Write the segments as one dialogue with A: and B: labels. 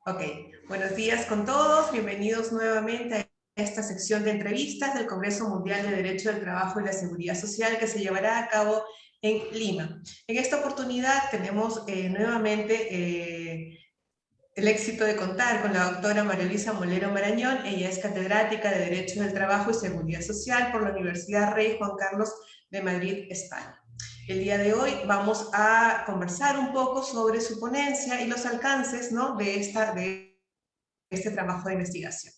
A: Ok, buenos días con todos, bienvenidos nuevamente a esta sección de entrevistas del Congreso Mundial de Derecho del Trabajo y la Seguridad Social que se llevará a cabo en Lima. En esta oportunidad tenemos nuevamente el éxito de contar con la doctora María Luisa Molero Marañón. Ella es catedrática de Derecho del Trabajo y Seguridad Social por la Universidad Rey Juan Carlos de Madrid, España. El día de hoy vamos a conversar un poco sobre su ponencia y los alcances, ¿no?, de este trabajo de investigación.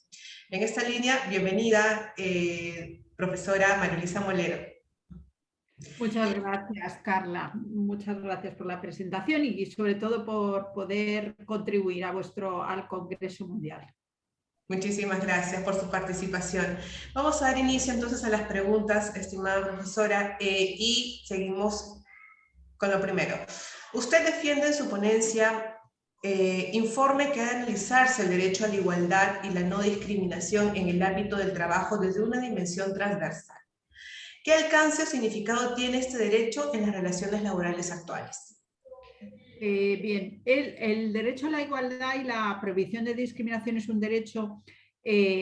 A: En esta línea, bienvenida, profesora María Luisa Molero.
B: Muchas gracias, Carla. Muchas gracias por la presentación y sobre todo por poder contribuir al Congreso Mundial.
A: Muchísimas gracias por su participación. Vamos a dar inicio entonces a las preguntas, estimada profesora, y seguimos con lo primero. Usted defiende en su ponencia informe que ha de analizarse el derecho a la igualdad y la no discriminación en el ámbito del trabajo desde una dimensión transversal. ¿Qué alcance o significado tiene este derecho en las relaciones laborales actuales?
B: Bien, el derecho a la igualdad y la prohibición de discriminación es un derecho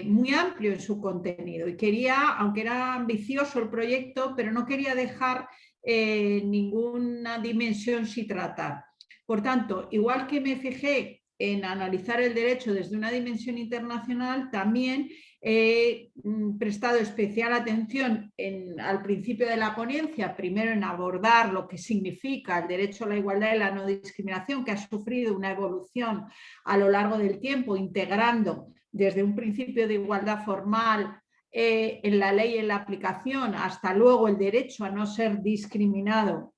B: muy amplio en su contenido y aunque era ambicioso el proyecto, pero no quería dejar ninguna dimensión sin tratar. Por tanto, igual que me fijé en analizar el derecho desde una dimensión internacional, también he prestado especial atención al principio de la ponencia, primero en abordar lo que significa el derecho a la igualdad y la no discriminación, que ha sufrido una evolución a lo largo del tiempo, integrando desde un principio de igualdad formal en la ley y en la aplicación, hasta luego el derecho a no ser discriminado,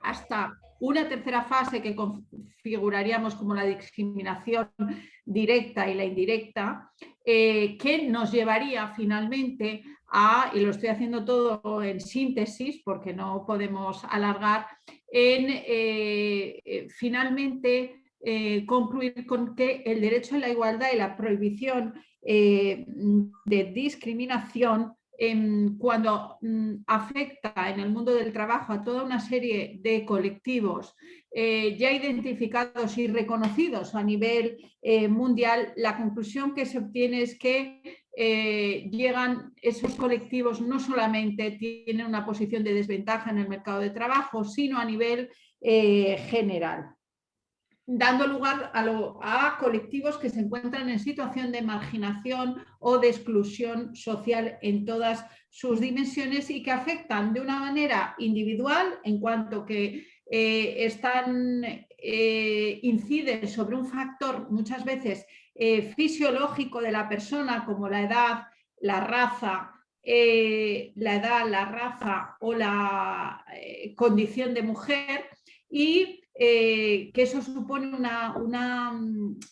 B: hasta una tercera fase que configuraríamos como la discriminación directa y la indirecta, que nos llevaría finalmente a, y lo estoy haciendo todo en síntesis porque no podemos alargar, en finalmente concluir con que el derecho a la igualdad y la prohibición de discriminación cuando afecta en el mundo del trabajo a toda una serie de colectivos ya identificados y reconocidos a nivel mundial, la conclusión que se obtiene es que llegan esos colectivos no solamente tienen una posición de desventaja en el mercado de trabajo, sino a nivel general, dando lugar a colectivos que se encuentran en situación de marginación o de exclusión social en todas sus dimensiones y que afectan de una manera individual en cuanto que inciden sobre un factor muchas veces fisiológico de la persona, como la edad, la raza, la raza o la condición de mujer, y que eso supone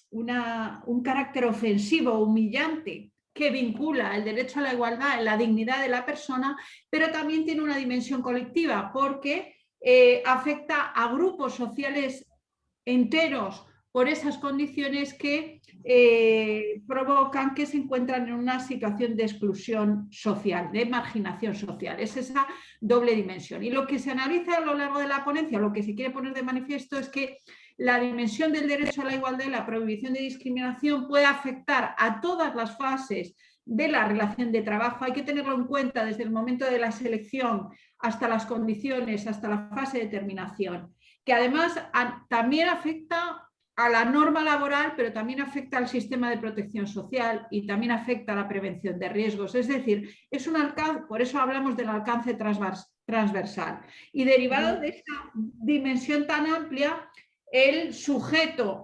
B: un carácter ofensivo, humillante, que vincula el derecho a la igualdad en la dignidad de la persona, pero también tiene una dimensión colectiva porque afecta a grupos sociales enteros por esas condiciones que provocan que se encuentran en una situación de exclusión social, de marginación social. Es esa doble dimensión. Y lo que se analiza a lo largo de la ponencia, lo que se quiere poner de manifiesto es que la dimensión del derecho a la igualdad y la prohibición de discriminación puede afectar a todas las fases de la relación de trabajo. Hay que tenerlo en cuenta desde el momento de la selección hasta las condiciones, hasta la fase de terminación, que además también afecta a la norma laboral, pero también afecta al sistema de protección social y también afecta a la prevención de riesgos. Es decir, es un alcance, por eso hablamos del alcance transversal. Y derivado de esta dimensión tan amplia,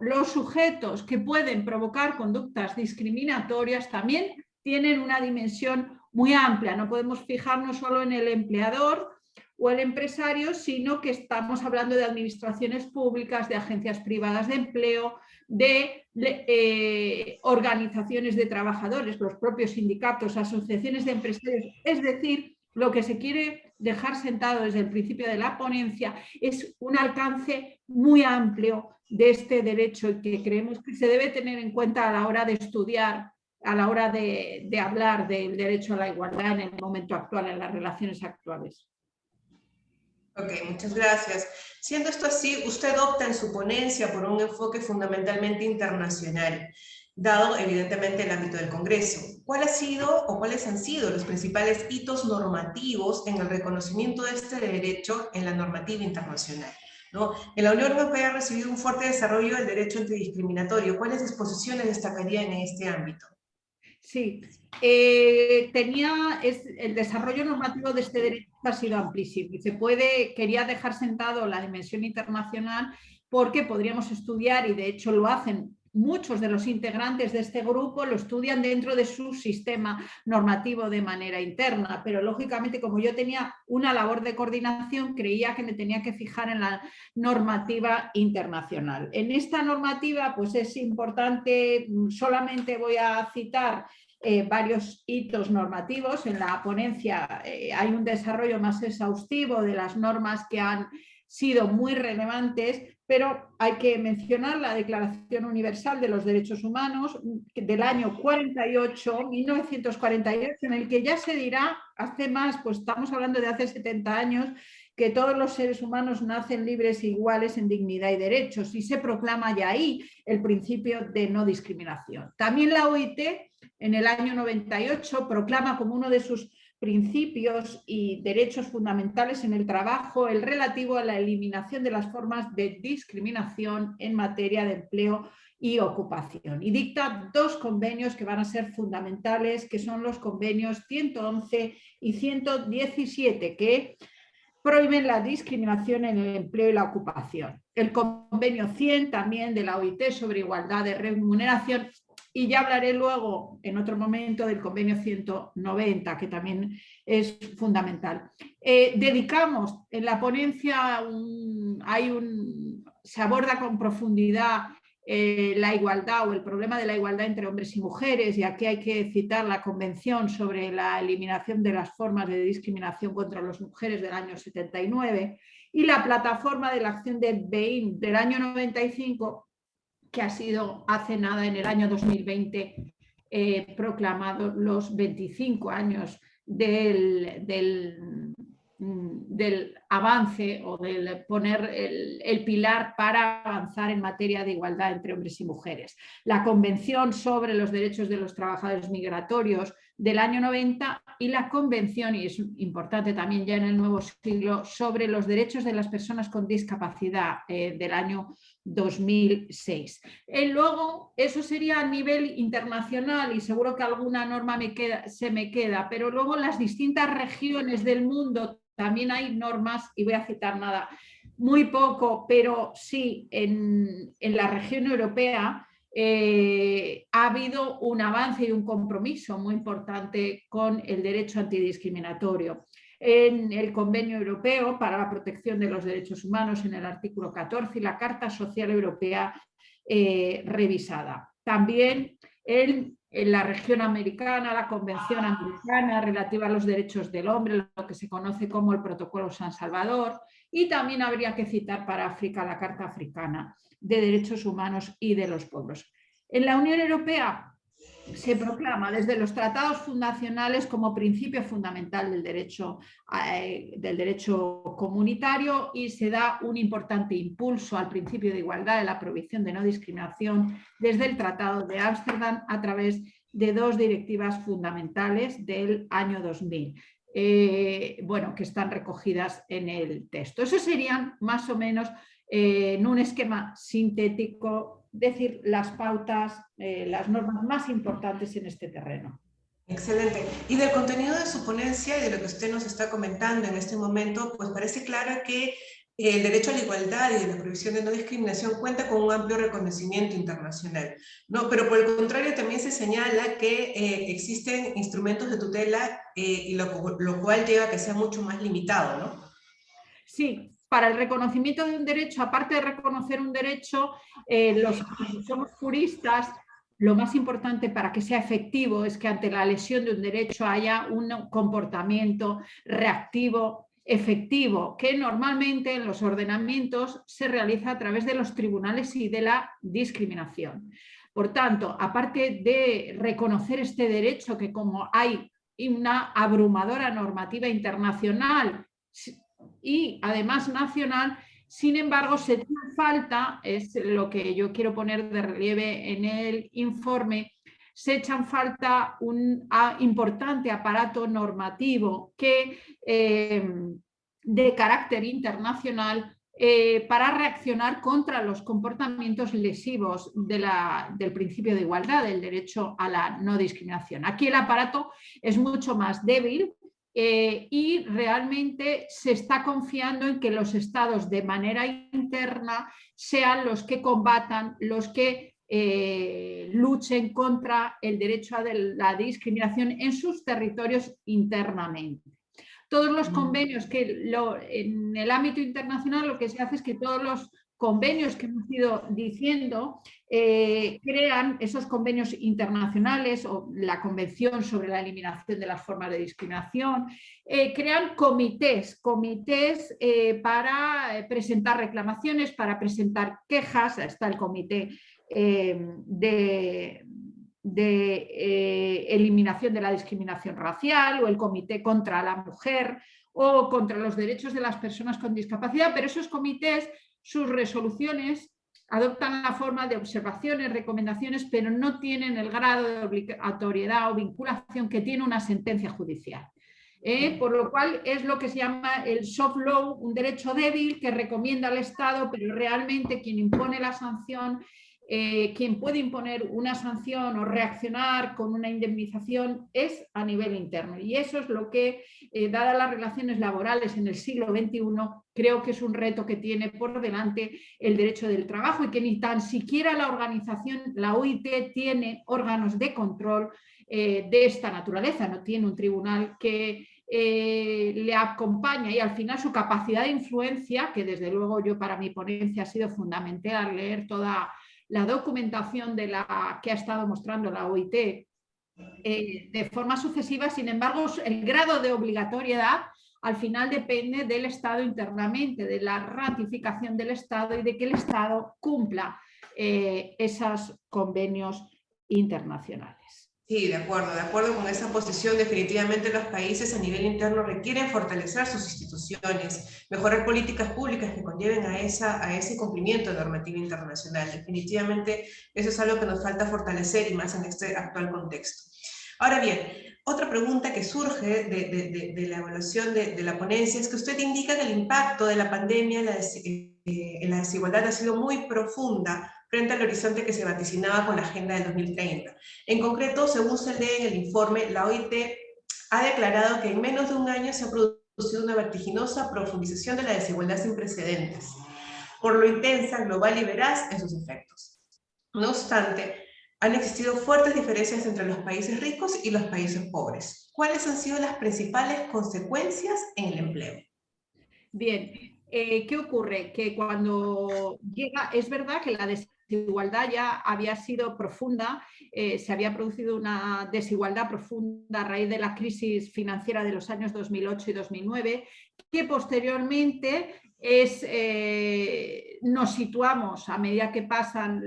B: los sujetos que pueden provocar conductas discriminatorias también tienen una dimensión muy amplia. No podemos fijarnos solo en el empleador o el empresario, sino que estamos hablando de administraciones públicas, de agencias privadas de empleo, de organizaciones de trabajadores, los propios sindicatos, asociaciones de empresarios. Es decir, lo que se quiere dejar sentado desde el principio de la ponencia es un alcance muy amplio de este derecho y que creemos que se debe tener en cuenta a la hora de estudiar, a la hora de hablar del derecho a la igualdad en el momento actual, en las relaciones actuales.
A: Ok, muchas gracias. Siendo esto así, usted opta en su ponencia por un enfoque fundamentalmente internacional, dado evidentemente el ámbito del Congreso. ¿Cuál ha sido o cuáles han sido los principales hitos normativos en el reconocimiento de este derecho en la normativa internacional? ¿No? En la Unión Europea ha recibido un fuerte desarrollo del derecho antidiscriminatorio. ¿Cuáles disposiciones destacarían en este ámbito?
B: Sí, el desarrollo normativo de este derecho ha sido amplísimo y quería dejar sentado la dimensión internacional porque podríamos estudiar, y de hecho lo hacen muchos de los integrantes de este grupo, lo estudian dentro de su sistema normativo de manera interna, pero lógicamente como yo tenía una labor de coordinación, creía que me tenía que fijar en la normativa internacional. En esta normativa pues es importante, solamente voy a citar varios hitos normativos. En la ponencia hay un desarrollo más exhaustivo de las normas que han sido muy relevantes, pero hay que mencionar la Declaración Universal de los Derechos Humanos del año 1948, en el que ya se dirá, hace más, pues estamos hablando de hace 70 años, que todos los seres humanos nacen libres e iguales en dignidad y derechos, y se proclama ya ahí el principio de no discriminación. También la OIT, en el año 98, proclama como uno de sus principios y derechos fundamentales en el trabajo el relativo a la eliminación de las formas de discriminación en materia de empleo y ocupación. Y dicta dos convenios que van a ser fundamentales, que son los convenios 111 y 117, que prohíben la discriminación en el empleo y la ocupación. El convenio 100 también de la OIT sobre igualdad de remuneración, y ya hablaré luego en otro momento del convenio 190, que también es fundamental. Dedicamos en la ponencia, se aborda con profundidad la igualdad o el problema de la igualdad entre hombres y mujeres, y aquí hay que citar la Convención sobre la eliminación de las formas de discriminación contra las mujeres del año 79 y la plataforma de la acción de Beín del año 95, que ha sido hace nada, en el año 2020, proclamado los 25 años del avance o del poner el pilar para avanzar en materia de igualdad entre hombres y mujeres. La Convención sobre los Derechos de los Trabajadores Migratorios del año 90 y la Convención, y es importante también ya en el nuevo siglo, sobre los derechos de las personas con discapacidad del año 2006. Luego, eso sería a nivel internacional y seguro que alguna norma se me queda, pero luego en las distintas regiones del mundo también hay normas, y voy a citar nada, muy poco, pero sí en la región europea ha habido un avance y un compromiso muy importante con el derecho antidiscriminatorio. En el Convenio Europeo para la Protección de los Derechos Humanos, en el artículo 14, y la Carta Social Europea revisada. También en la región americana, la Convención Americana relativa a los derechos del hombre, lo que se conoce como el Protocolo San Salvador, y también habría que citar para África la Carta Africana de Derechos Humanos y de los Pueblos. En la Unión Europea se proclama desde los tratados fundacionales como principio fundamental del derecho comunitario, y se da un importante impulso al principio de igualdad de la prohibición de no discriminación desde el Tratado de Ámsterdam a través de dos directivas fundamentales del año 2000. Que están recogidas en el texto. Eso serían más o menos, en un esquema sintético, decir las pautas, las normas más importantes en este terreno.
A: Excelente. Y del contenido de su ponencia y de lo que usted nos está comentando en este momento, pues parece claro que el derecho a la igualdad y la prohibición de no discriminación cuenta con un amplio reconocimiento internacional, ¿no? Pero por el contrario también se señala que existen instrumentos de tutela y lo cual lleva a que sea mucho más limitado, ¿no?
B: Sí, para el reconocimiento de un derecho, aparte de reconocer un derecho, los que somos juristas, lo más importante para que sea efectivo es que ante la lesión de un derecho haya un comportamiento reactivo efectivo, que normalmente en los ordenamientos se realiza a través de los tribunales y de la discriminación. Por tanto, aparte de reconocer este derecho, que como hay una abrumadora normativa internacional y además nacional. Sin embargo, se echa falta, es lo que yo quiero poner de relieve en el informe, se echa en falta un importante aparato normativo que, de carácter internacional, para reaccionar contra los comportamientos lesivos del principio de igualdad, del derecho a la no discriminación. Aquí el aparato es mucho más débil, y realmente se está confiando en que los estados de manera interna sean los que combatan, los que luchen contra el derecho a la discriminación en sus territorios internamente. Todos los convenios en el ámbito internacional lo que se hace es que todos los convenios que hemos ido diciendo crean esos convenios internacionales o la Convención sobre la Eliminación de las Formas de Discriminación, crean comités para presentar reclamaciones, para presentar quejas. Está el comité de eliminación de la discriminación racial o el comité contra la mujer o contra los derechos de las personas con discapacidad, pero esos comités, sus resoluciones adoptan la forma de observaciones, recomendaciones, pero no tienen el grado de obligatoriedad o vinculación que tiene una sentencia judicial. Por lo cual es lo que se llama el soft law, un derecho débil que recomienda al Estado, pero realmente quien impone la sanción, quien puede imponer una sanción o reaccionar con una indemnización es a nivel interno. Y eso es lo que, dadas las relaciones laborales en el siglo XXI, creo que es un reto que tiene por delante el derecho del trabajo, y que ni tan siquiera la organización, la OIT, tiene órganos de control de esta naturaleza, no tiene un tribunal que le acompaña, y al final su capacidad de influencia, que desde luego yo para mi ponencia ha sido fundamental leer toda la documentación que ha estado mostrando la OIT de forma sucesiva. Sin embargo, el grado de obligatoriedad al final depende del Estado internamente, de la ratificación del Estado y de que el Estado cumpla esos convenios internacionales.
A: Sí, de acuerdo con esa posición. Definitivamente los países a nivel interno requieren fortalecer sus instituciones, mejorar políticas públicas que conlleven a ese cumplimiento de normativa internacional. Definitivamente eso es algo que nos falta fortalecer, y más en este actual contexto. Ahora bien, otra pregunta que surge de la evaluación de la ponencia es que usted indica que el impacto de la pandemia en la desigualdad ha sido muy profunda frente al horizonte que se vaticinaba con la Agenda del 2030. En concreto, según se lee en el informe, la OIT ha declarado que en menos de un año se ha producido una vertiginosa profundización de la desigualdad sin precedentes, por lo intensa, global y veraz en sus efectos. No obstante, han existido fuertes diferencias entre los países ricos y los países pobres. ¿Cuáles han sido las principales consecuencias en el empleo?
B: Bien, ¿qué ocurre? Que cuando llega, es verdad que la desigualdad ya había sido profunda, se había producido una desigualdad profunda a raíz de la crisis financiera de los años 2008 y 2009, que posteriormente nos situamos a medida que pasan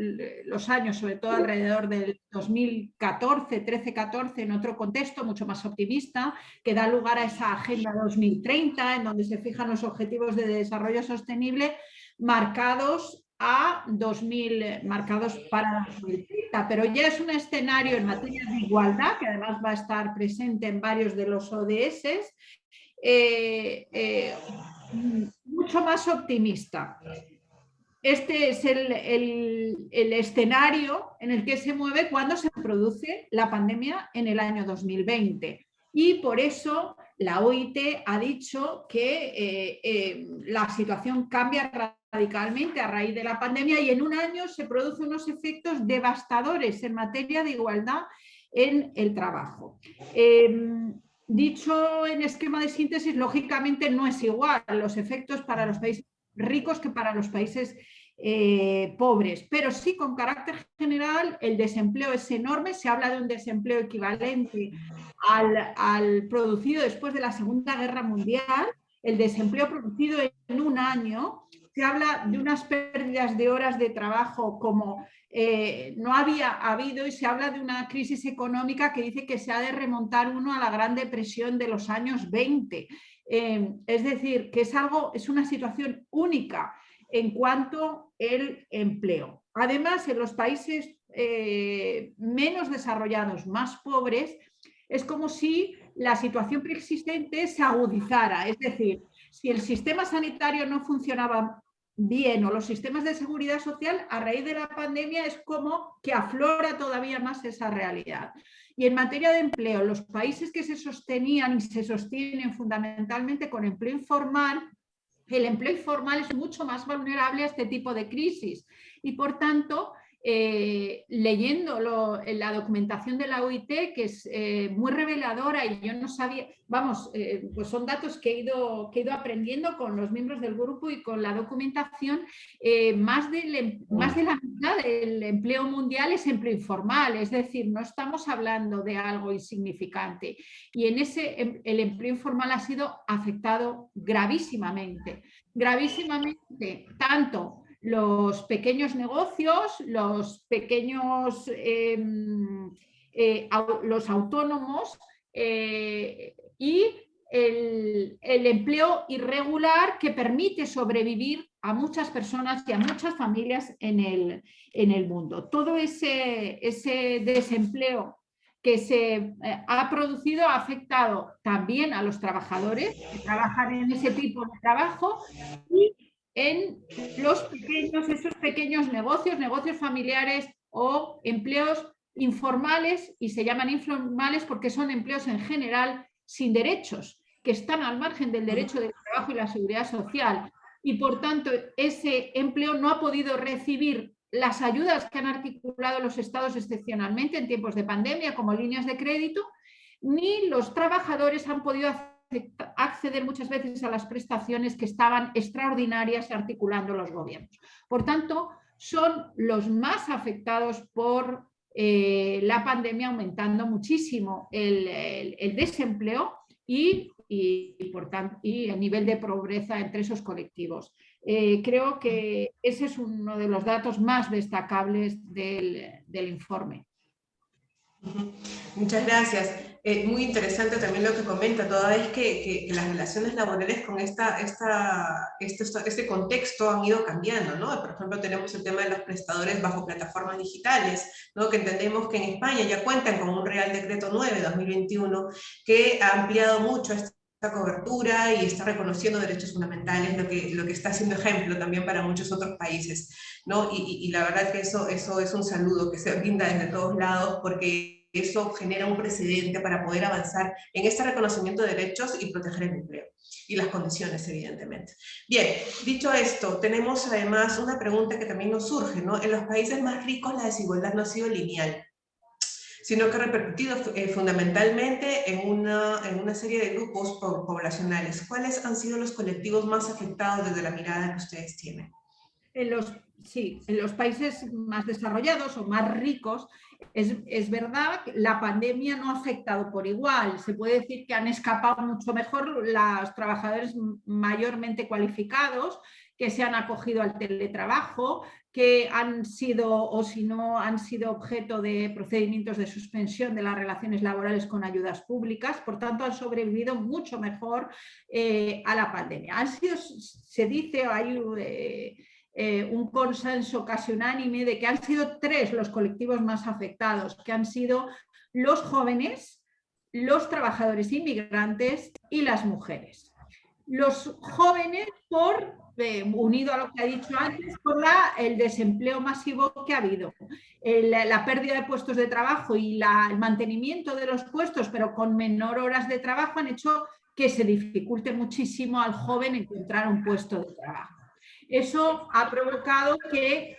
B: los años, sobre todo alrededor del 2014, 13-14, en otro contexto mucho más optimista, que da lugar a esa Agenda 2030, en donde se fijan los objetivos de desarrollo sostenible marcados para 2030, pero ya es un escenario en materia de igualdad, que además va a estar presente en varios de los ODS, mucho más optimista. Este es el escenario en el que se mueve cuando se produce la pandemia en el año 2020. Y por eso la OIT ha dicho que la situación cambia radicalmente a raíz de la pandemia, y en un año se producen unos efectos devastadores en materia de igualdad en el trabajo. Dicho en esquema de síntesis, lógicamente no es igual los efectos para los países ricos que para los países pobres, pero sí, con carácter general, el desempleo es enorme. Se habla de un desempleo equivalente al producido después de la Segunda Guerra Mundial. El desempleo producido en un año, se habla de unas pérdidas de horas de trabajo como no había habido, y se habla de una crisis económica que dice que se ha de remontar uno a la Gran Depresión de los años 20. Es decir, que es una situación única en cuanto al empleo. Además, en los países menos desarrollados, más pobres, es como si la situación preexistente se agudizara. Es decir, si el sistema sanitario no funcionaba bien o los sistemas de seguridad social, a raíz de la pandemia es como que aflora todavía más esa realidad. Y en materia de empleo, los países que se sostenían y se sostienen fundamentalmente con empleo informal, el empleo informal es mucho más vulnerable a este tipo de crisis y, por tanto, leyendo la documentación de la OIT, que es muy reveladora, y yo no sabía, vamos, pues son datos que he ido aprendiendo con los miembros del grupo y con la documentación, más de la mitad del empleo mundial es empleo informal, es decir, no estamos hablando de algo insignificante, y en ese el empleo informal ha sido afectado gravísimamente, tanto los pequeños negocios, los pequeños, los autónomos y el empleo irregular que permite sobrevivir a muchas personas y a muchas familias en el mundo. Todo ese desempleo que se ha producido ha afectado también a los trabajadores que trabajan en ese tipo de trabajo y en esos pequeños negocios familiares o empleos informales, y se llaman informales porque son empleos en general sin derechos, que están al margen del derecho del trabajo y la seguridad social, y por tanto ese empleo no ha podido recibir las ayudas que han articulado los estados excepcionalmente en tiempos de pandemia, como líneas de crédito, ni los trabajadores han podido acceder muchas veces a las prestaciones que estaban extraordinarias articulando los gobiernos. Por tanto, son los más afectados por la pandemia, aumentando muchísimo el desempleo y el nivel de pobreza entre esos colectivos. Creo que ese es uno de los datos más destacables del informe.
A: Muchas gracias. Muy interesante también lo que comenta, toda vez que las relaciones laborales con este contexto han ido cambiando, ¿no? Por ejemplo, tenemos el tema de los prestadores bajo plataformas digitales, ¿no? Que entendemos que en España ya cuentan con un Real Decreto 9/2021 que ha ampliado mucho esta cobertura y está reconociendo derechos fundamentales, lo que está haciendo ejemplo también para muchos otros países, ¿no? Y la verdad que eso es un saludo que se brinda desde todos lados, porque eso genera un precedente para poder avanzar en este reconocimiento de derechos y proteger el empleo y las condiciones, evidentemente. Bien, dicho esto, tenemos además una pregunta que también nos surge, ¿no? En los países más ricos la desigualdad no ha sido lineal, sino que ha repercutido fundamentalmente en una serie de grupos poblacionales. ¿Cuáles han sido los colectivos más afectados desde la mirada que ustedes tienen?
B: En los países más desarrollados o más ricos, es verdad que la pandemia no ha afectado por igual. Se puede decir que han escapado mucho mejor los trabajadores mayormente cualificados, que se han acogido al teletrabajo, que han sido, o si no, han sido objeto de procedimientos de suspensión de las relaciones laborales con ayudas públicas. Por tanto, han sobrevivido mucho mejor a la pandemia. Se dice, hay un consenso casi unánime de que han sido 3 los colectivos más afectados, que han sido los jóvenes, los trabajadores inmigrantes y las mujeres. Los jóvenes unido a lo que ha dicho antes, por el desempleo masivo que ha habido. La pérdida de puestos de trabajo y el mantenimiento de los puestos, pero con menor horas de trabajo, han hecho que se dificulte muchísimo al joven encontrar un puesto de trabajo. Eso ha provocado que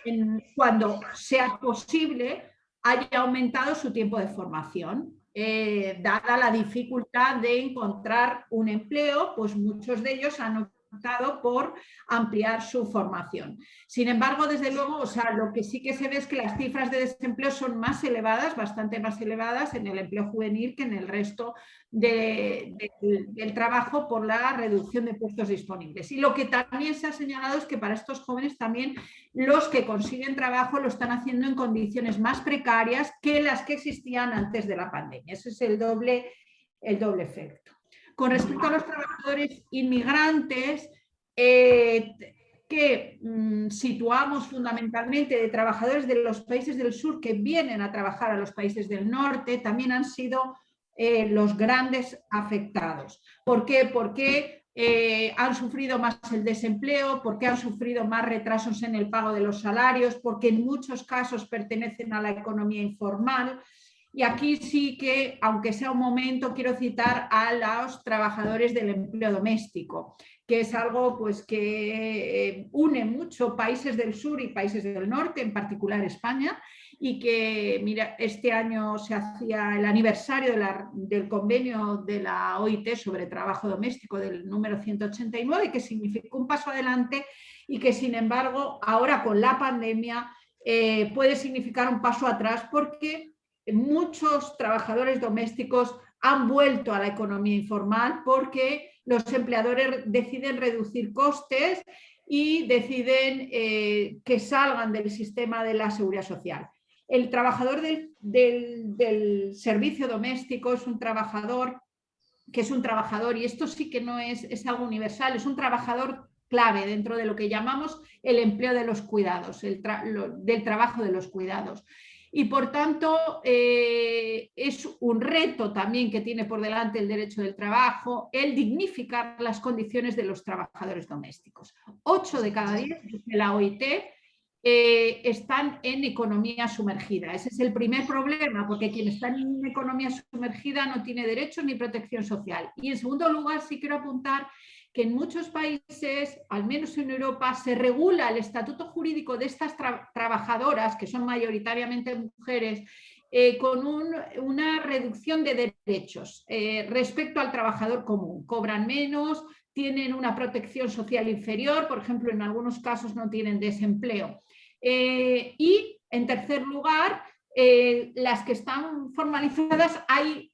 B: cuando sea posible haya aumentado su tiempo de formación. Dada la dificultad de encontrar un empleo, pues muchos de ellos han optado por ampliar su formación. Sin embargo, desde luego, lo que sí que se ve es que las cifras de desempleo son más elevadas, bastante más elevadas en el empleo juvenil que en el resto del trabajo, por la reducción de puestos disponibles. Y lo que también se ha señalado es que para estos jóvenes también los que consiguen trabajo lo están haciendo en condiciones más precarias que las que existían antes de la pandemia. Ese es el doble efecto. Con respecto a los trabajadores inmigrantes, que situamos fundamentalmente de trabajadores de los países del sur que vienen a trabajar a los países del norte, también han sido los grandes afectados. ¿Por qué? Porque han sufrido más el desempleo, porque han sufrido más retrasos en el pago de los salarios, porque en muchos casos pertenecen a la economía informal. Y aquí sí que, aunque sea un momento, quiero citar a los trabajadores del empleo doméstico, que es algo pues, que une mucho países del sur y países del norte, en particular España, y que, mira, este año se hacía el aniversario del convenio de la OIT sobre trabajo doméstico del número 189, que significó un paso adelante y que, sin embargo, ahora con la pandemia puede significar un paso atrás porque muchos trabajadores domésticos han vuelto a la economía informal porque los empleadores deciden reducir costes y deciden que salgan del sistema de la seguridad social. El trabajador del servicio doméstico es un trabajador que es un trabajador, y esto sí que no es algo universal, es un trabajador clave dentro de lo que llamamos el empleo de los cuidados, del trabajo de los cuidados. Y por tanto es un reto también que tiene por delante el derecho del trabajo, el dignificar las condiciones de los trabajadores domésticos. 8 de cada 10, dice la OIT, están en economía sumergida. Ese es el primer problema, porque quien está en economía sumergida no tiene derechos ni protección social. Y en segundo lugar, sí quiero apuntar que en muchos países, al menos en Europa, se regula el estatuto jurídico de estas trabajadoras, que son mayoritariamente mujeres, con una reducción de derechos respecto al trabajador común. Cobran menos, tienen una protección social inferior, por ejemplo, en algunos casos no tienen desempleo. Y, en tercer lugar, las que están formalizadas, hay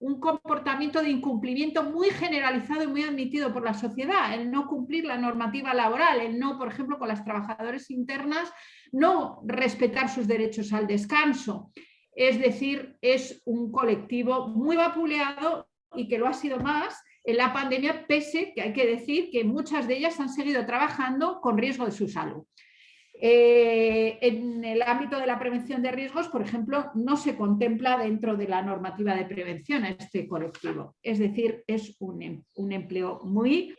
B: un comportamiento de incumplimiento muy generalizado y muy admitido por la sociedad, el no cumplir la normativa laboral, el no, por ejemplo, con las trabajadoras internas, no respetar sus derechos al descanso. Es decir, es un colectivo muy vapuleado y que lo ha sido más en la pandemia, pese que hay que decir que muchas de ellas han seguido trabajando con riesgo de su salud. En el ámbito de la prevención de riesgos, por ejemplo, no se contempla dentro de la normativa de prevención a este colectivo. Es decir, es un empleo muy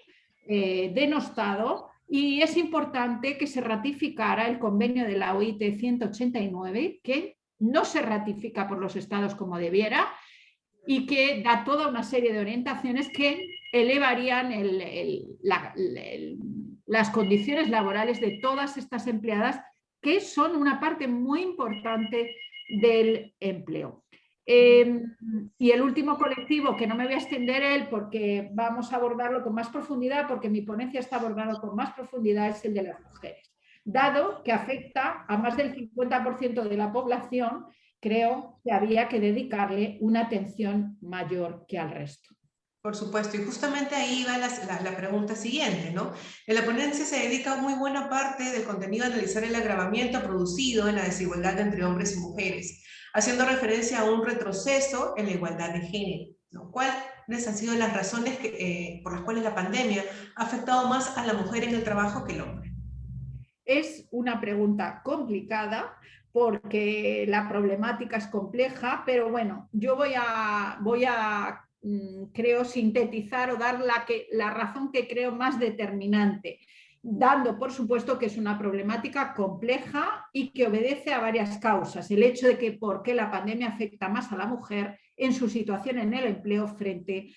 B: denostado, y es importante que se ratificara el convenio de la OIT 189, que no se ratifica por los estados como debiera y que da toda una serie de orientaciones que elevarían las condiciones laborales de todas estas empleadas, que son una parte muy importante del empleo. Y el último colectivo, que no me voy a extender él porque vamos a abordarlo con más profundidad, porque mi ponencia está abordando con más profundidad, es el de las mujeres. Dado que afecta a más del 50% de la población, creo que había que dedicarle una atención mayor que al resto.
A: Por supuesto, y justamente ahí va la pregunta siguiente, ¿no? En la ponencia se dedica muy buena parte del contenido a analizar el agravamiento producido en la desigualdad entre hombres y mujeres, haciendo referencia a un retroceso en la igualdad de género, ¿no? ¿Cuáles han sido las razones por las cuales la pandemia ha afectado más a la mujer en el trabajo que el hombre?
B: Es una pregunta complicada porque la problemática es compleja, pero bueno, yo voy a creo, sintetizar o dar la razón que creo más determinante, dando por supuesto que es una problemática compleja y que obedece a varias causas. El hecho de que por qué la pandemia afecta más a la mujer en su situación en el empleo frente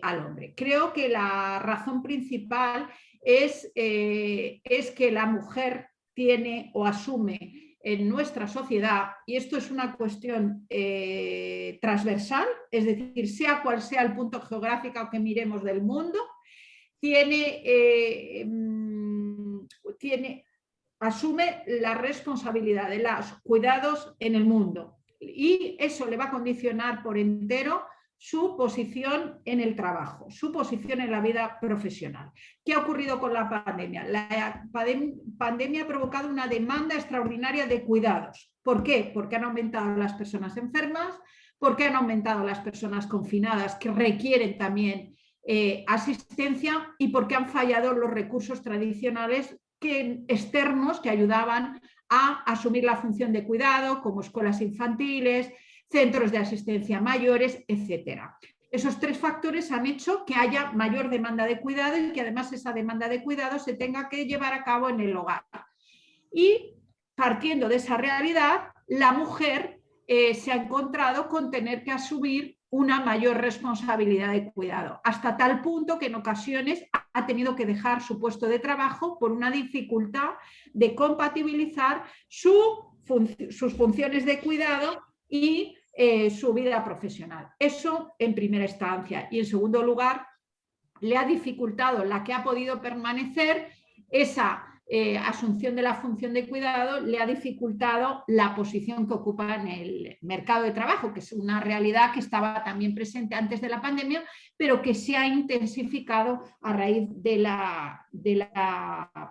B: al hombre. Creo que la razón principal es que la mujer tiene o asume en nuestra sociedad, y esto es una cuestión transversal, es decir, sea cual sea el punto geográfico que miremos del mundo, asume la responsabilidad de los cuidados en el mundo, y eso le va a condicionar por entero su posición en el trabajo, su posición en la vida profesional. ¿Qué ha ocurrido con la pandemia? La pandemia ha provocado una demanda extraordinaria de cuidados. ¿Por qué? Porque han aumentado las personas enfermas, porque han aumentado las personas confinadas que requieren también asistencia y porque han fallado los recursos tradicionales externos que ayudaban a asumir la función de cuidado, como escuelas infantiles, centros de asistencia a mayores, etcétera. Esos tres factores han hecho que haya mayor demanda de cuidado y que además esa demanda de cuidado se tenga que llevar a cabo en el hogar. Y partiendo de esa realidad, la mujer se ha encontrado con tener que asumir una mayor responsabilidad de cuidado, hasta tal punto que en ocasiones ha tenido que dejar su puesto de trabajo por una dificultad de compatibilizar sus funciones de cuidado y su vida profesional. Eso en primera instancia. Y en segundo lugar, le ha dificultado la que ha podido permanecer esa asunción de la función de cuidado, le ha dificultado la posición que ocupa en el mercado de trabajo, que es una realidad que estaba también presente antes de la pandemia, pero que se ha intensificado a raíz de la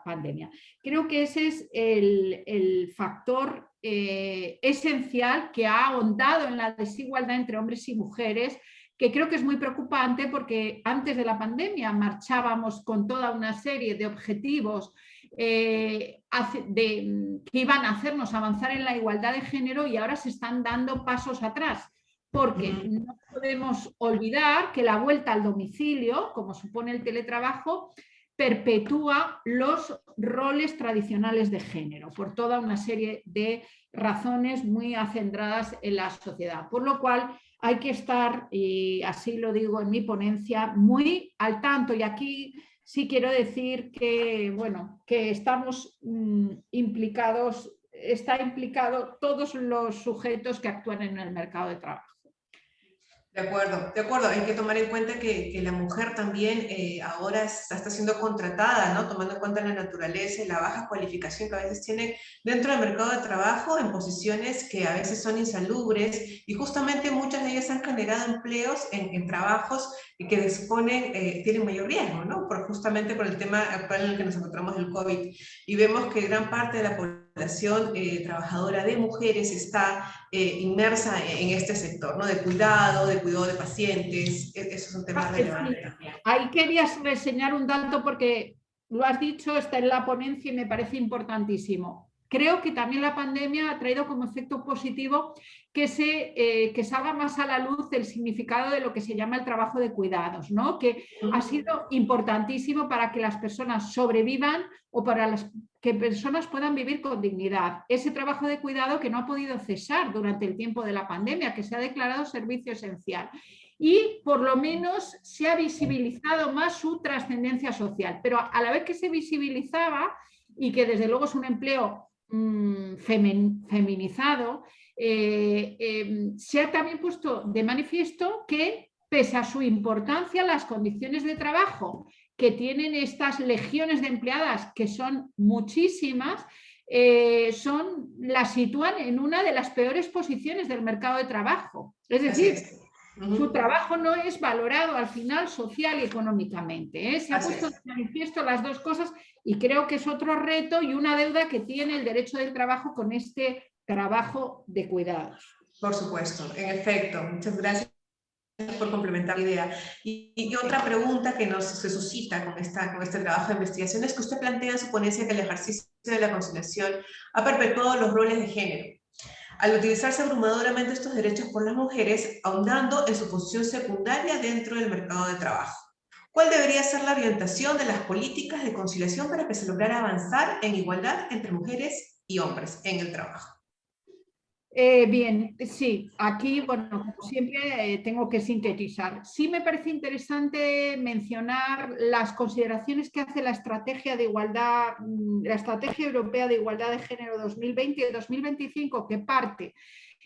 B: pandemia. Creo que ese es el factor esencial que ha ahondado en la desigualdad entre hombres y mujeres, que creo que es muy preocupante porque antes de la pandemia marchábamos con toda una serie de objetivos que iban a hacernos avanzar en la igualdad de género y ahora se están dando pasos atrás, porque no podemos olvidar que la vuelta al domicilio, como supone el teletrabajo, perpetúa los roles tradicionales de género por toda una serie de razones muy acendradas en la sociedad, por lo cual hay que estar, y así lo digo en mi ponencia, muy al tanto. Y aquí sí quiero decir que, bueno, que estamos implicados, está implicado todos los sujetos que actúan en el mercado de trabajo.
A: De acuerdo. Hay que tomar en cuenta que la mujer también ahora está siendo contratada, ¿no? Tomando en cuenta la naturaleza y la baja cualificación que a veces tienen dentro del mercado de trabajo en posiciones que a veces son insalubres y justamente muchas de ellas han generado empleos en trabajos que tienen mayor riesgo, ¿no? Justamente por el tema actual en el que nos encontramos del COVID. Y vemos que gran parte de la población trabajadora de mujeres está inmersa en este sector, ¿no? De cuidado de pacientes, eso es un tema relevante también.
B: Ahí querías reseñar un dato porque lo has dicho, está en la ponencia y me parece importantísimo. Creo que también la pandemia ha traído como efecto positivo que salga más a la luz el significado de lo que se llama el trabajo de cuidados, ¿no? Que ha sido importantísimo para que las personas sobrevivan o para que personas puedan vivir con dignidad. Ese trabajo de cuidado que no ha podido cesar durante el tiempo de la pandemia, que se ha declarado servicio esencial. Y por lo menos se ha visibilizado más su trascendencia social, pero a la vez que se visibilizaba y que desde luego es un empleo feminizado, se ha también puesto de manifiesto que pese a su importancia, las condiciones de trabajo que tienen estas legiones de empleadas, que son muchísimas, las sitúan en una de las peores posiciones del mercado de trabajo. Es decir, su trabajo no es valorado al final social y económicamente. Se ha puesto de manifiesto las dos cosas y creo que es otro reto y una deuda que tiene el derecho del trabajo con este trabajo de cuidados.
A: Por supuesto, en efecto. Muchas gracias por complementar la idea. Y otra pregunta que se suscita con este trabajo de investigación es que usted plantea en su ponencia que el ejercicio de la conciliación ha perpetuado los roles de género, al utilizarse abrumadoramente estos derechos por las mujeres, ahondando en su posición secundaria dentro del mercado de trabajo. ¿Cuál debería ser la orientación de las políticas de conciliación para que se lograra avanzar en igualdad entre mujeres y hombres en el trabajo?
B: Bien, sí, aquí, bueno, como siempre, tengo que sintetizar. Sí me parece interesante mencionar las consideraciones que hace la Estrategia de Igualdad, la Estrategia Europea de Igualdad de Género 2020 y 2025, que parte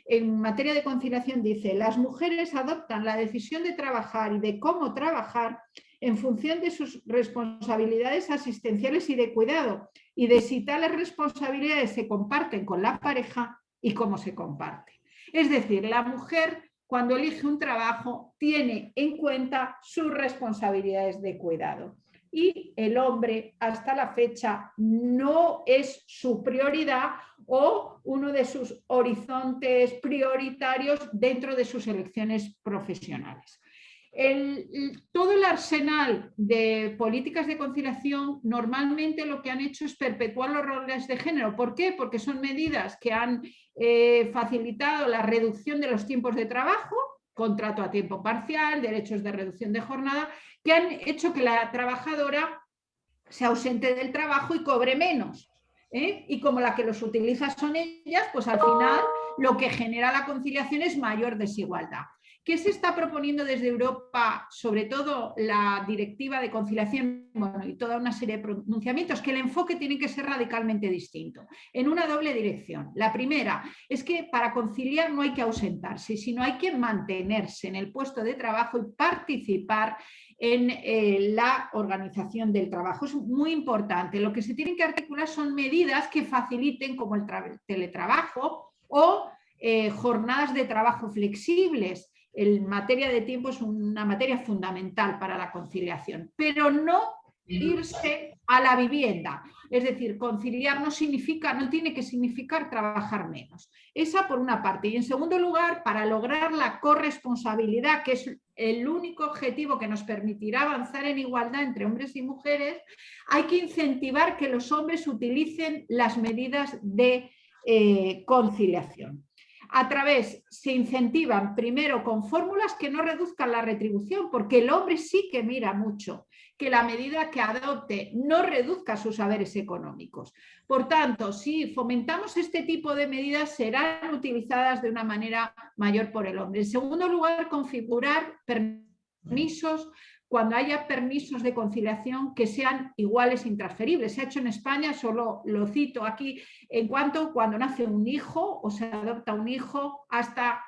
B: en materia de conciliación, dice: las mujeres adoptan la decisión de trabajar y de cómo trabajar en función de sus responsabilidades asistenciales y de cuidado, y de si tales responsabilidades se comparten con la pareja y cómo se comparte. Es decir, la mujer, cuando elige un trabajo, tiene en cuenta sus responsabilidades de cuidado. Y el hombre, hasta la fecha, no es su prioridad o uno de sus horizontes prioritarios dentro de sus elecciones profesionales. Todo el arsenal de políticas de conciliación normalmente lo que han hecho es perpetuar los roles de género. ¿Por qué? Porque son medidas que han facilitado la reducción de los tiempos de trabajo, contrato a tiempo parcial, derechos de reducción de jornada, que han hecho que la trabajadora se ausente del trabajo y cobre menos. Y como la que los utiliza son ellas, pues al final lo que genera la conciliación es mayor desigualdad. ¿Qué se está proponiendo desde Europa? Sobre todo la directiva de conciliación, bueno, y toda una serie de pronunciamientos, que el enfoque tiene que ser radicalmente distinto, en una doble dirección. La primera es que para conciliar no hay que ausentarse, sino hay que mantenerse en el puesto de trabajo y participar en la organización del trabajo. Es muy importante. Lo que se tienen que articular son medidas que faciliten, como el teletrabajo o jornadas de trabajo flexibles. En materia de tiempo es una materia fundamental para la conciliación, pero no irse a la vivienda. Es decir, conciliar no tiene que significar trabajar menos. Esa por una parte. Y en segundo lugar, para lograr la corresponsabilidad, que es el único objetivo que nos permitirá avanzar en igualdad entre hombres y mujeres, hay que incentivar que los hombres utilicen las medidas de conciliación. Se incentivan primero con fórmulas que no reduzcan la retribución, porque el hombre sí que mira mucho que la medida que adopte no reduzca sus saberes económicos. Por tanto, si fomentamos este tipo de medidas, serán utilizadas de una manera mayor por el hombre. En segundo lugar, configurar permisos, cuando haya permisos de conciliación que sean iguales e intransferibles. Se ha hecho en España, solo lo cito aquí, cuando nace un hijo o se adopta un hijo, hasta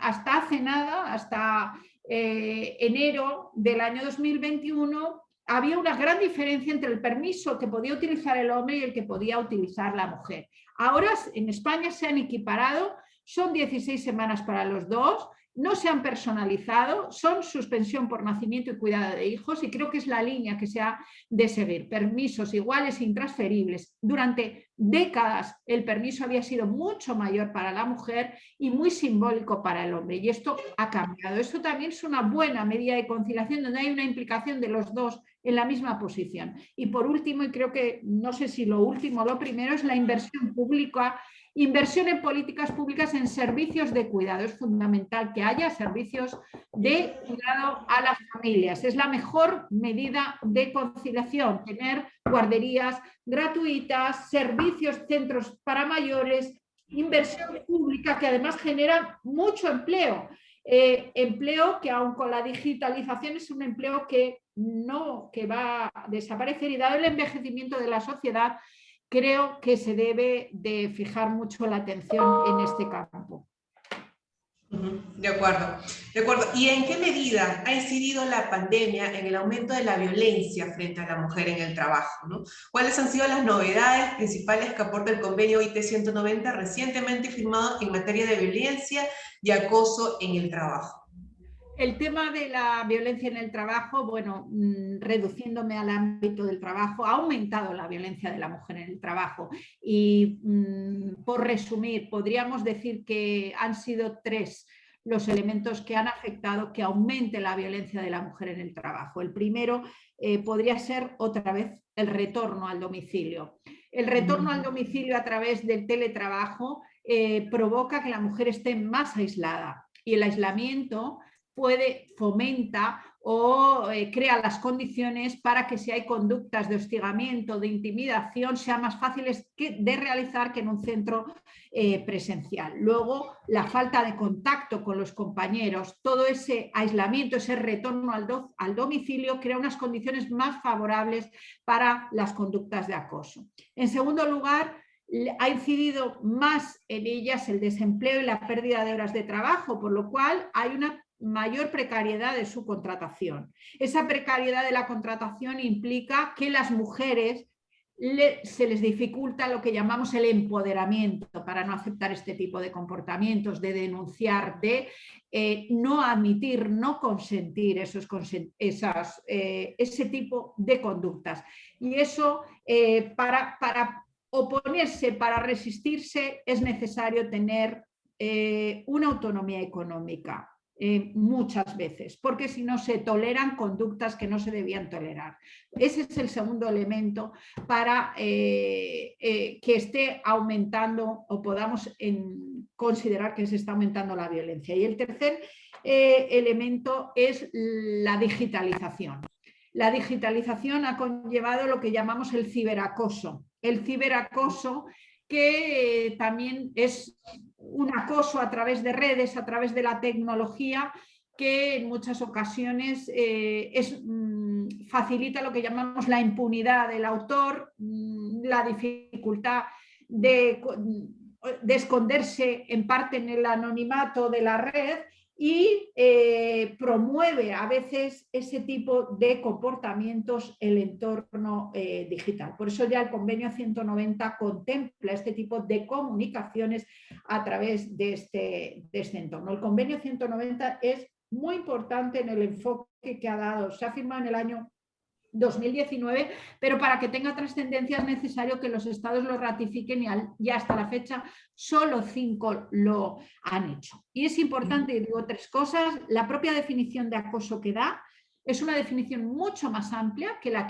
B: hace nada, hasta enero del año 2021, había una gran diferencia entre el permiso que podía utilizar el hombre y el que podía utilizar la mujer. Ahora en España se han equiparado, son 16 semanas para los dos, no se han personalizado, son suspensión por nacimiento y cuidado de hijos, y creo que es la línea que se ha de seguir. Permisos iguales e intransferibles. Durante décadas el permiso había sido mucho mayor para la mujer y muy simbólico para el hombre, y esto ha cambiado. Esto también es una buena medida de conciliación donde hay una implicación de los dos en la misma posición. Y por último, y creo que no sé si lo último o lo primero, es la inversión pública. Inversión en políticas públicas en servicios de cuidado. Es fundamental que haya servicios de cuidado a las familias. Es la mejor medida de conciliación, tener guarderías gratuitas, servicios, centros para mayores, inversión pública que además genera mucho empleo. Empleo que aun con la digitalización es un empleo que va a desaparecer, y dado el envejecimiento de la sociedad, creo que se debe de fijar mucho la atención en este campo.
A: De acuerdo, de acuerdo. ¿Y en qué medida ha incidido la pandemia en el aumento de la violencia frente a la mujer en el trabajo, ¿no? ¿Cuáles han sido las novedades principales que aporta el convenio OIT 190 recientemente firmado en materia de violencia y acoso en el trabajo?
B: El tema de la violencia en el trabajo, bueno, reduciéndome al ámbito del trabajo, ha aumentado la violencia de la mujer en el trabajo. Y por resumir, podríamos decir que han sido 3 los elementos que han afectado que aumente la violencia de la mujer en el trabajo. El primero podría ser otra vez el retorno al domicilio. El retorno al domicilio a través del teletrabajo provoca que la mujer esté más aislada, y el aislamiento fomenta o crea las condiciones para que, si hay conductas de hostigamiento, de intimidación, sean más fáciles de realizar que en un centro presencial. Luego, la falta de contacto con los compañeros, todo ese aislamiento, ese retorno al domicilio crea unas condiciones más favorables para las conductas de acoso. En segundo lugar, ha incidido más en ellas el desempleo y la pérdida de horas de trabajo, por lo cual hay una mayor precariedad de su contratación. Esa precariedad de la contratación implica que las mujeres se les dificulta lo que llamamos el empoderamiento, para no aceptar este tipo de comportamientos, de denunciar, de no admitir, no consentir ese tipo de conductas. Y eso para oponerse para resistirse es necesario tener una autonomía económica. Muchas veces, porque si no se toleran conductas que no se debían tolerar. Ese es el segundo elemento para que esté aumentando o podamos considerar que se está aumentando la violencia. Y el tercer elemento es la digitalización. La digitalización ha conllevado lo que llamamos el ciberacoso. El ciberacoso que también es un acoso a través de redes, a través de la tecnología, que en muchas ocasiones facilita lo que llamamos la impunidad del autor, la dificultad de esconderse en parte en el anonimato de la red y promueve a veces ese tipo de comportamientos el entorno digital. Por eso ya el convenio 190 contempla este tipo de comunicaciones a través de este entorno. El convenio 190 es muy importante en el enfoque que ha dado. Se ha firmado en el año 2019, pero para que tenga trascendencia es necesario que los estados lo ratifiquen y hasta la fecha solo 5 lo han hecho. Y es importante, y digo 3 cosas, la propia definición de acoso que da es una definición mucho más amplia que la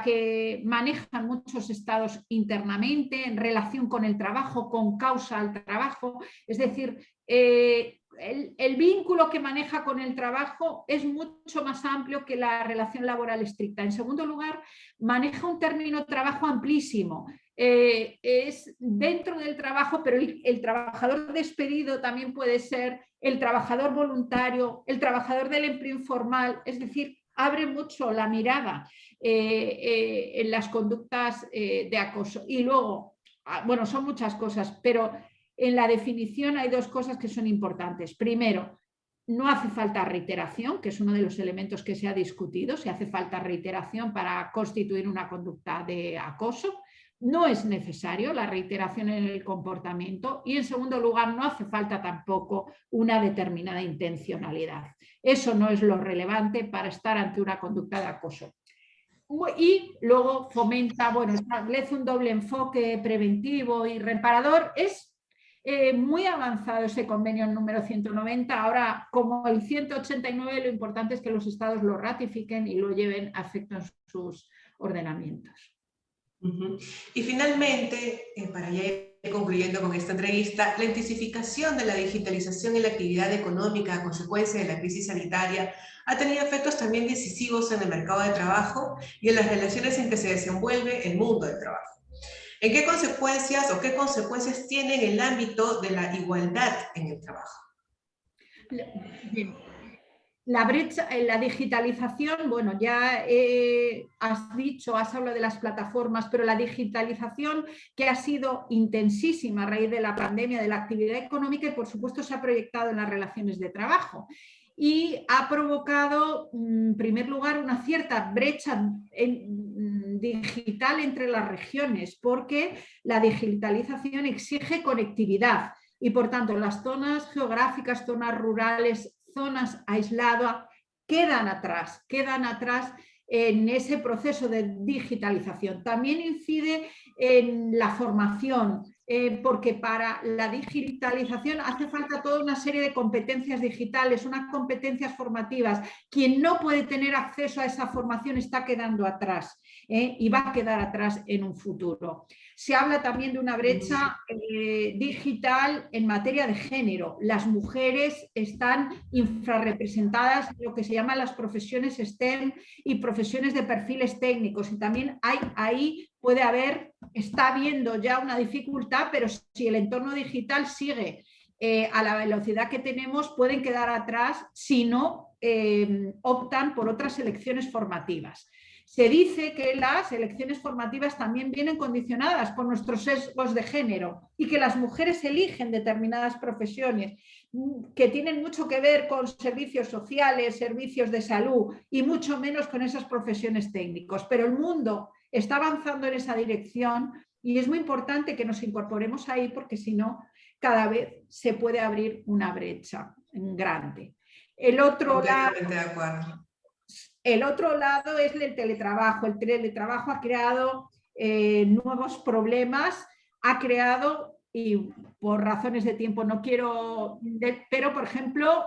B: que manejan muchos estados internamente en relación con el trabajo, con causa al trabajo, es decir, el vínculo que maneja con el trabajo es mucho más amplio que la relación laboral estricta. En segundo lugar, maneja un término trabajo amplísimo. Es dentro del trabajo, pero el trabajador despedido también puede ser el trabajador voluntario, el trabajador del empleo informal, es decir, abre mucho la mirada en las conductas de acoso. Y luego, bueno, son muchas cosas, pero en la definición hay 2 cosas que son importantes. Primero, no hace falta reiteración, que es uno de los elementos que se ha discutido, si hace falta reiteración para constituir una conducta de acoso. No es necesario la reiteración en el comportamiento y, en segundo lugar, no hace falta tampoco una determinada intencionalidad. Eso no es lo relevante para estar ante una conducta de acoso. Y luego fomenta, bueno, establece un doble enfoque preventivo y reparador. Es muy avanzado ese convenio número 190. Ahora, como el 189, lo importante es que los estados lo ratifiquen y lo lleven a efecto en sus ordenamientos.
A: Y finalmente, para ya ir concluyendo con esta entrevista, la intensificación de la digitalización en la actividad económica a consecuencia de la crisis sanitaria ha tenido efectos también decisivos en el mercado de trabajo y en las relaciones en que se desenvuelve el mundo del trabajo. ¿En qué consecuencias o qué consecuencias tiene en el ámbito de la igualdad en el trabajo?
B: Bien. La brecha, la digitalización, bueno, ya has hablado de las plataformas, pero la digitalización que ha sido intensísima a raíz de la pandemia, de la actividad económica, y por supuesto se ha proyectado en las relaciones de trabajo. Y ha provocado, en primer lugar, una cierta brecha digital entre las regiones, porque la digitalización exige conectividad y, por tanto, las zonas geográficas, zonas rurales, zonas aisladas, quedan atrás en ese proceso de digitalización. También incide en la formación, porque para la digitalización hace falta toda una serie de competencias digitales, unas competencias formativas. Quien no puede tener acceso a esa formación está quedando atrás y va a quedar atrás en un futuro. Se habla también de una brecha digital en materia de género. Las mujeres están infrarrepresentadas en lo que se llaman las profesiones STEM y profesiones de perfiles técnicos. Y también está habiendo ya una dificultad, pero si el entorno digital sigue a la velocidad que tenemos, pueden quedar atrás si no optan por otras elecciones formativas. Se dice que las elecciones formativas también vienen condicionadas por nuestros sesgos de género y que las mujeres eligen determinadas profesiones que tienen mucho que ver con servicios sociales, servicios de salud y mucho menos con esas profesiones técnicas. Pero el mundo está avanzando en esa dirección y es muy importante que nos incorporemos ahí porque si no, cada vez se puede abrir una brecha grande. El otro lado es el teletrabajo. El teletrabajo ha creado nuevos problemas, ha creado, y por razones de tiempo no quiero, pero por ejemplo,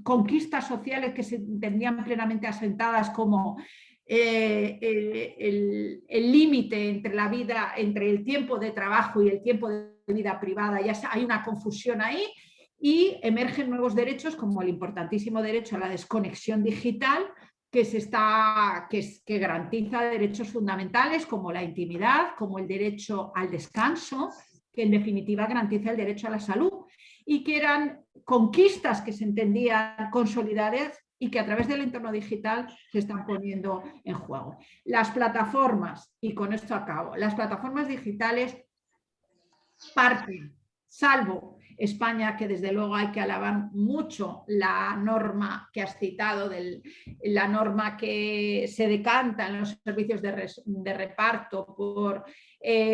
B: conquistas sociales que se entendían plenamente asentadas como el límite entre la vida, entre el tiempo de trabajo y el tiempo de vida privada, ya hay una confusión ahí, y emergen nuevos derechos como el importantísimo derecho a la desconexión digital, que garantiza derechos fundamentales como la intimidad, como el derecho al descanso, que en definitiva garantiza el derecho a la salud, y que eran conquistas que se entendían consolidadas y que a través del entorno digital se están poniendo en juego. Las plataformas, y con esto acabo, las plataformas digitales parten, salvo España, que desde luego hay que alabar mucho la norma que has citado, la norma que se decanta en los servicios de reparto por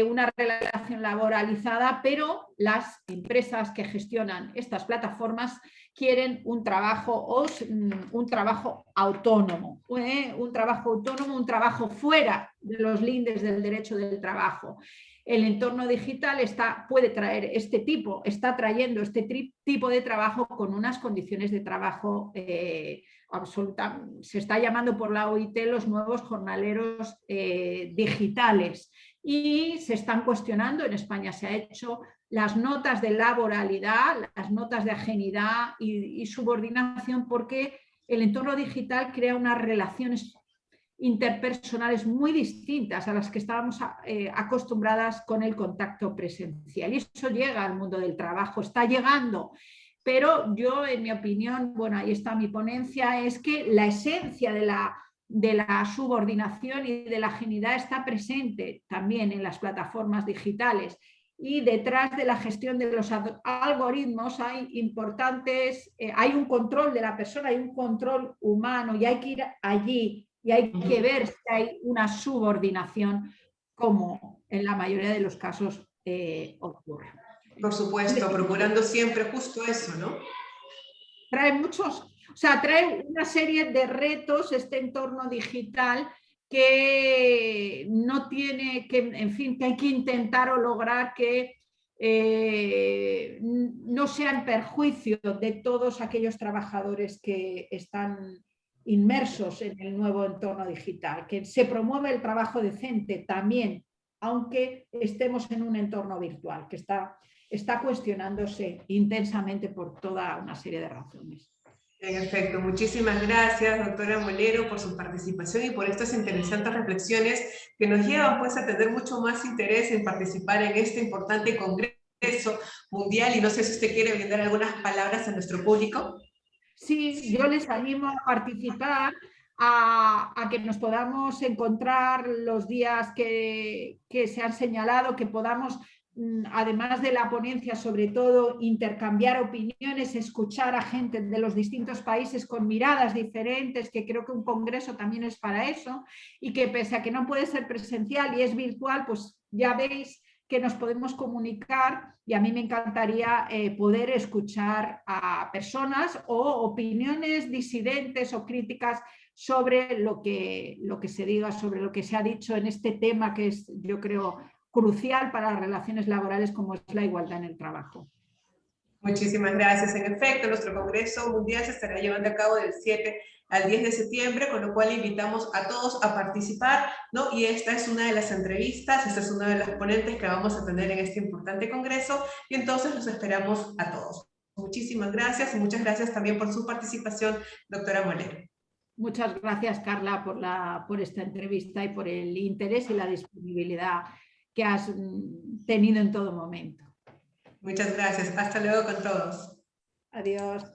B: una relación laboralizada, pero las empresas que gestionan estas plataformas quieren un trabajo autónomo, un trabajo fuera de los lindes del derecho del trabajo. El entorno digital puede traer está trayendo este tipo de trabajo con unas condiciones de trabajo absolutas. Se está llamando por la OIT los nuevos jornaleros digitales, y se están cuestionando. En España se ha hecho las notas de laboralidad, las notas de ajenidad y subordinación, porque el entorno digital crea unas relaciones interpersonales muy distintas a las que estábamos acostumbradas con el contacto presencial. Y eso llega al mundo del trabajo, está llegando. Pero yo, en mi opinión, bueno, ahí está mi ponencia, es que la esencia de la subordinación y de la ajenidad está presente también en las plataformas digitales. Y detrás de la gestión de los algoritmos hay un control de la persona, hay un control humano, y hay que ir allí y hay que ver si hay una subordinación, como en la mayoría de los casos ocurre.
A: Por supuesto, procurando siempre justo eso, ¿no?
B: Trae una serie de retos este entorno digital que no tiene que, en fin, que hay que intentar o lograr que no sea en perjuicio de todos aquellos trabajadores que están inmersos en el nuevo entorno digital, que se promueve el trabajo decente también, aunque estemos en un entorno virtual, que está cuestionándose intensamente por toda una serie de razones.
A: En efecto, muchísimas gracias, doctora Molero, por su participación y por estas interesantes reflexiones que nos llevan pues, a tener mucho más interés en participar en este importante congreso mundial. Y no sé si usted quiere brindar algunas palabras a nuestro público.
B: Sí, yo les animo a participar, a que nos podamos encontrar los días que se han señalado, que podamos, además de la ponencia, sobre todo, intercambiar opiniones, escuchar a gente de los distintos países con miradas diferentes, que creo que un congreso también es para eso, y que pese a que no puede ser presencial y es virtual, pues ya veis que nos podemos comunicar, y a mí me encantaría poder escuchar a personas o opiniones disidentes o críticas sobre lo que se diga, sobre lo que se ha dicho en este tema que es, yo creo, crucial para las relaciones laborales, como es la igualdad en el trabajo.
A: Muchísimas gracias. En efecto, nuestro Congreso Mundial se estará llevando a cabo del 7 al 10 de septiembre, con lo cual invitamos a todos a participar, ¿no? Y esta es una de las entrevistas, esta es una de las ponentes que vamos a tener en este importante Congreso, y entonces los esperamos a todos. Muchísimas gracias, y muchas gracias también por su participación, doctora Molero.
B: Muchas gracias, Carla, por esta entrevista y por el interés y la disponibilidad que has tenido en todo momento.
A: Muchas gracias. Hasta luego con todos.
B: Adiós.